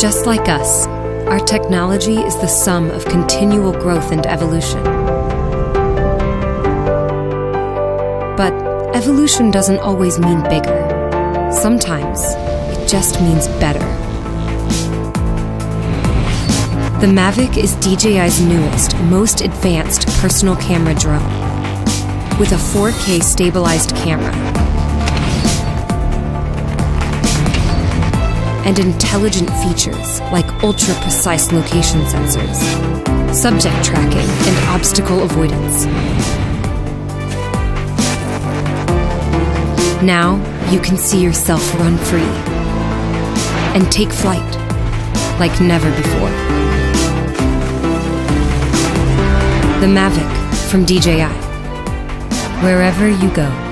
Just like us, our technology is the sum of continual growth and evolution. But evolution doesn't always mean bigger. Sometimes it just means better. The Mavic is DJI's newest, most advanced personal camera drone with a 4K stabilized camera and intelligent features like ultra-precise location sensors, subject tracking, and obstacle avoidance. Now you can see yourself run free and take flight like never before. The Mavic from DJI. Wherever you go.